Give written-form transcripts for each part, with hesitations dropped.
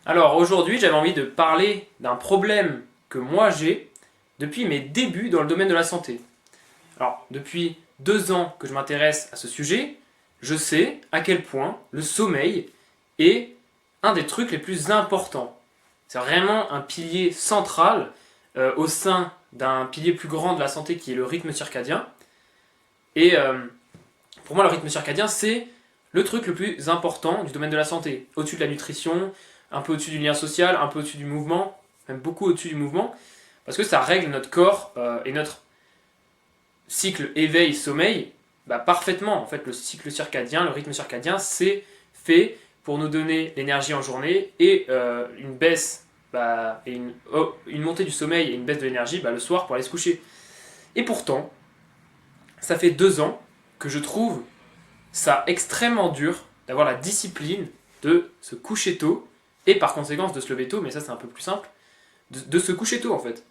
Alors aujourd'hui, j'avais envie de parler d'un problème que moi j'ai depuis mes débuts dans le domaine de la santé. Alors, depuis 2 ans que je m'intéresse à ce sujet, je sais à quel point le sommeil est un des trucs les plus importants. C'est vraiment un pilier central au sein d'un pilier plus grand de la santé qui est le rythme circadien. Et pour moi, le rythme circadien, c'est le truc le plus important du domaine de la santé. Au-dessus de la nutrition, un peu au-dessus du lien social, un peu au-dessus du mouvement, même beaucoup au-dessus du mouvement, parce que ça règle notre corps et notre cycle éveil-sommeil parfaitement. En fait, le cycle circadien, le rythme circadien, c'est fait pour nous donner l'énergie en journée et une baisse, une montée du sommeil et une baisse de l'énergie le soir pour aller se coucher. Et pourtant, ça fait 2 ans que je trouve ça extrêmement dur d'avoir la discipline de se coucher tôt et par conséquence de se lever tôt, mais ça c'est un peu plus simple, de se coucher tôt en fait.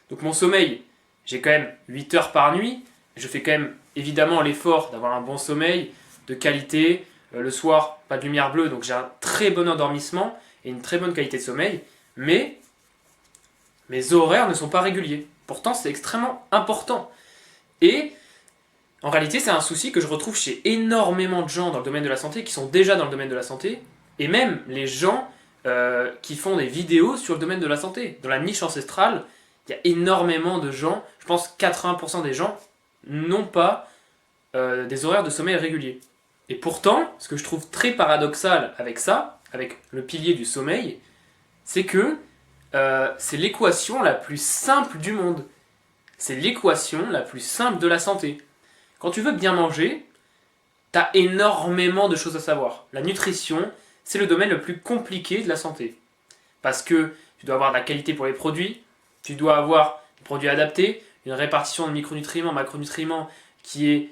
Donc mon sommeil, j'ai quand même 8 heures par nuit, je fais quand même évidemment l'effort d'avoir un bon sommeil, de qualité, le soir pas de lumière bleue, donc j'ai un très bon endormissement et une très bonne qualité de sommeil, mais mes horaires ne sont pas réguliers. Pourtant c'est extrêmement important. Et en réalité, c'est un souci que je retrouve chez énormément de gens dans le domaine de la santé, qui sont déjà dans le domaine de la santé, et même les gens qui font des vidéos sur le domaine de la santé. Dans la niche ancestrale, il y a énormément de gens, je pense 80% des gens, n'ont pas des horaires de sommeil réguliers. Et pourtant, ce que je trouve très paradoxal avec ça, avec le pilier du sommeil, c'est que c'est l'équation la plus simple du monde. C'est l'équation la plus simple de la santé. Quand tu veux bien manger, tu as énormément de choses à savoir. La nutrition, c'est le domaine le plus compliqué de la santé. Parce que tu dois avoir de la qualité pour les produits, tu dois avoir des produits adaptés, une répartition de micronutriments, macronutriments qui est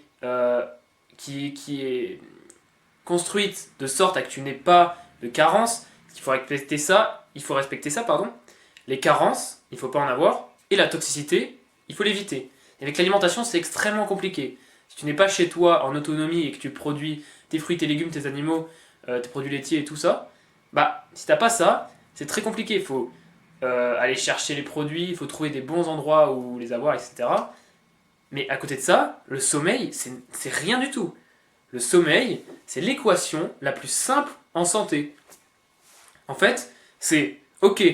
construite de sorte à que tu n'aies pas de carences. Il faut respecter ça, pardon. Les carences, il ne faut pas en avoir. Et la toxicité, il faut l'éviter. Et avec l'alimentation, c'est extrêmement compliqué. Si tu n'es pas chez toi en autonomie et que tu produis tes fruits, tes légumes, tes animaux, tes produits laitiers et tout ça, si t'as pas ça, c'est très compliqué. Il faut aller chercher les produits, il faut trouver des bons endroits où les avoir, etc. Mais à côté de ça, le sommeil, c'est rien du tout. Le sommeil, c'est l'équation la plus simple en santé. En fait, c'est ok,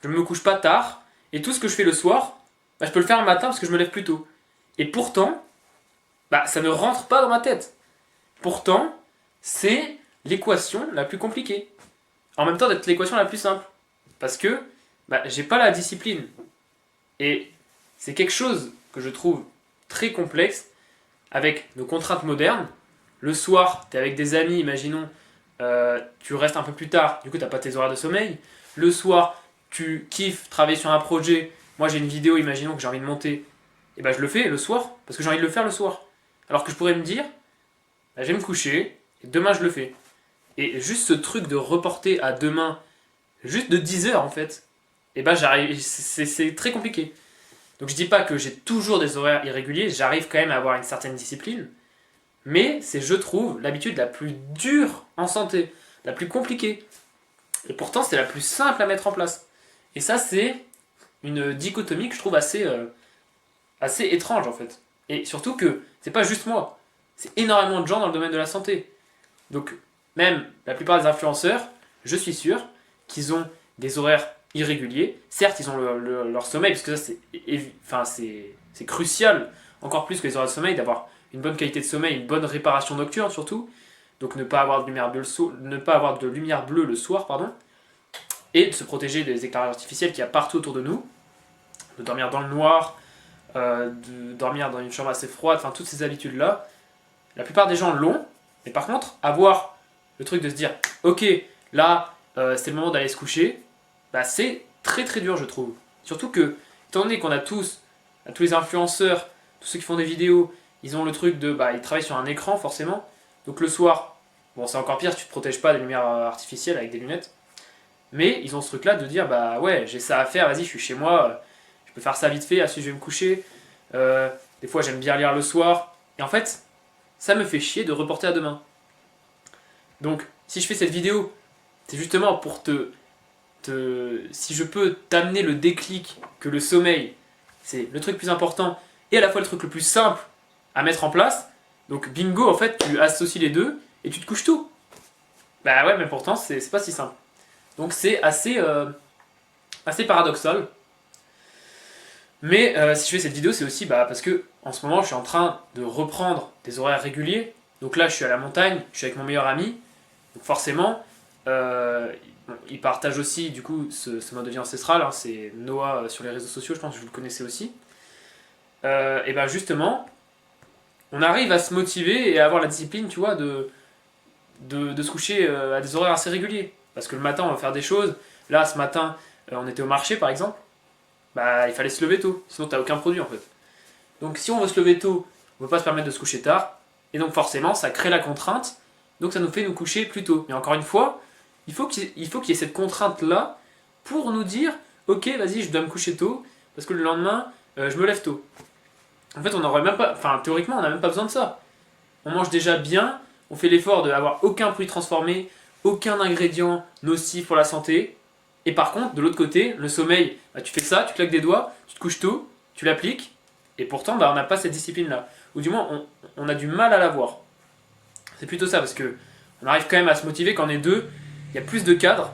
je ne me couche pas tard, et tout ce que je fais le soir, je peux le faire le matin parce que je me lève plus tôt. Et pourtant, ça ne rentre pas dans ma tête. Pourtant, c'est l'équation la plus compliquée. En même temps d'être l'équation la plus simple. Parce que j'ai pas la discipline. Et c'est quelque chose que je trouve très complexe avec nos contraintes modernes. Le soir, tu es avec des amis, imaginons, tu restes un peu plus tard, du coup tu n'as pas tes horaires de sommeil. Le soir, tu kiffes travailler sur un projet. Moi j'ai une vidéo, imaginons que j'ai envie de monter. Et je le fais le soir, parce que j'ai envie de le faire le soir. Alors que je pourrais me dire, je vais me coucher, et demain je le fais. Et juste ce truc de reporter à demain, juste de 10 heures en fait, j'arrive, c'est très compliqué. Donc je dis pas que j'ai toujours des horaires irréguliers, j'arrive quand même à avoir une certaine discipline, mais c'est, je trouve, l'habitude la plus dure en santé, la plus compliquée. Et pourtant c'est la plus simple à mettre en place. Et ça c'est une dichotomie que je trouve assez étrange en fait. Et surtout que c'est pas juste moi, c'est énormément de gens dans le domaine de la santé. Donc même la plupart des influenceurs, je suis sûr qu'ils ont des horaires irréguliers. Certes, ils ont leur sommeil, parce que ça c'est crucial, encore plus que les horaires de sommeil, d'avoir une bonne qualité de sommeil, une bonne réparation nocturne surtout. Donc ne pas avoir de lumière bleue le soir, pardon, et de se protéger des éclairages artificiels qu'il y a partout autour de nous, de dormir dans le noir, de dormir dans une chambre assez froide, toutes ces habitudes-là. La plupart des gens l'ont, mais par contre, avoir le truc de se dire « Ok, là, c'est le moment d'aller se coucher », c'est très très dur, je trouve. Surtout que, étant donné qu'on a tous les influenceurs, tous ceux qui font des vidéos, ils ont le truc de... ils travaillent sur un écran, forcément. Donc le soir, bon, c'est encore pire, tu te protèges pas des lumières artificielles avec des lunettes. Mais ils ont ce truc-là de dire « Ouais, j'ai ça à faire, vas-y, je suis chez moi, je peux faire ça vite fait, ensuite je vais me coucher. Des fois, j'aime bien lire le soir. » Et en fait, ça me fait chier de reporter à demain. Donc, si je fais cette vidéo, c'est justement pour te si je peux t'amener le déclic que le sommeil, c'est le truc le plus important et à la fois le truc le plus simple à mettre en place, donc bingo, en fait, tu associes les deux et tu te couches tôt. Bah ouais, mais pourtant, c'est pas si simple. Donc c'est assez paradoxal. Mais si je fais cette vidéo, c'est aussi parce que en ce moment, je suis en train de reprendre des horaires réguliers. Donc là, je suis à la montagne, je suis avec mon meilleur ami. Donc forcément, il partage aussi du coup ce mode de vie ancestral. Hein, c'est Noah sur les réseaux sociaux, je pense que vous le connaissez aussi. Et ben justement, on arrive à se motiver et à avoir la discipline, tu vois, de se coucher à des horaires assez réguliers. Parce que le matin, on va faire des choses. Là, ce matin, on était au marché par exemple. Bah, il fallait se lever tôt, sinon t'as aucun produit en fait. Donc si on veut se lever tôt, on ne peut pas se permettre de se coucher tard, et donc forcément ça crée la contrainte, donc ça nous fait nous coucher plus tôt. Mais encore une fois, il faut qu'il y ait cette contrainte-là pour nous dire, ok, vas-y, je dois me coucher tôt, parce que le lendemain, je me lève tôt. En fait, on n'aurait même pas, enfin théoriquement, on n'a même pas besoin de ça. On mange déjà bien, on fait l'effort d'avoir aucun produit transformé, aucun ingrédient nocif pour la santé, et par contre, de l'autre côté, le sommeil, tu fais ça, tu claques des doigts, tu te couches tôt, tu l'appliques, et pourtant, on n'a pas cette discipline-là. Ou du moins, on a du mal à l'avoir. C'est plutôt ça, parce que on arrive quand même à se motiver quand on est deux, il y a plus de cadres,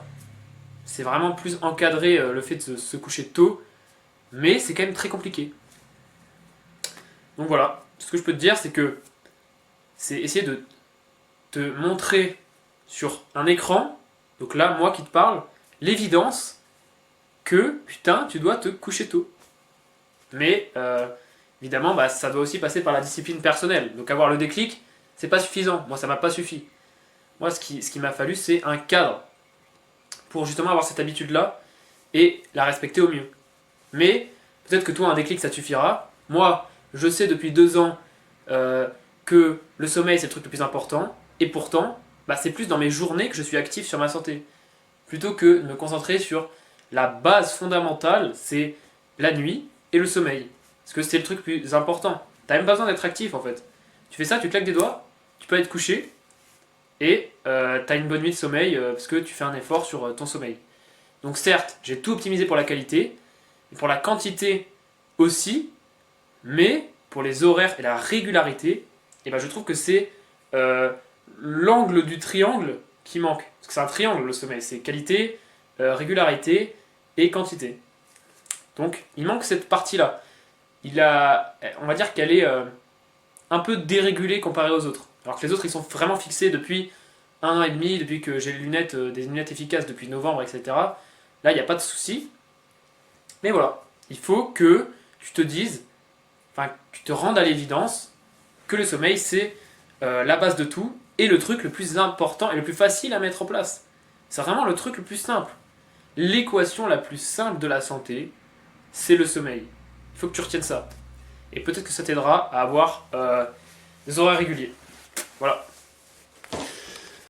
c'est vraiment plus encadré le fait de se coucher tôt, mais c'est quand même très compliqué. Donc voilà, ce que je peux te dire, c'est que c'est essayer de te montrer sur un écran, donc là, moi qui te parle, l'évidence que, putain, tu dois te coucher tôt. Mais, évidemment, ça doit aussi passer par la discipline personnelle. Donc avoir le déclic, c'est pas suffisant. Moi, ça m'a pas suffi. Moi, ce qui m'a fallu, c'est un cadre pour justement avoir cette habitude-là et la respecter au mieux. Mais, peut-être que toi, un déclic, ça te suffira. Moi, je sais depuis 2 ans que le sommeil, c'est le truc le plus important. Et pourtant, c'est plus dans mes journées que je suis actif sur ma santé. Plutôt que de me concentrer sur la base fondamentale, c'est la nuit et le sommeil. Parce que c'est le truc le plus important. T'as même pas besoin d'être actif en fait. Tu fais ça, tu claques des doigts, tu peux aller te coucher, et t'as une bonne nuit de sommeil parce que tu fais un effort sur ton sommeil. Donc certes, j'ai tout optimisé pour la qualité, et pour la quantité aussi, mais pour les horaires et la régularité, je trouve que c'est l'angle du triangle qui manque. Parce que c'est un triangle le sommeil, c'est qualité, régularité et quantité. Donc il manque cette partie-là. On va dire qu'elle est un peu dérégulée comparée aux autres. Alors que les autres ils sont vraiment fixés depuis 1 an et demi, depuis que j'ai des lunettes efficaces depuis novembre, etc. Là il n'y a pas de souci. Mais voilà, il faut que tu te dises, enfin tu te rendes à l'évidence que le sommeil c'est la base de tout et le truc le plus important et le plus facile à mettre en place. C'est vraiment le truc le plus simple. L'équation la plus simple de la santé, c'est le sommeil. Il faut que tu retiennes ça. Et peut-être que ça t'aidera à avoir des horaires réguliers. Voilà.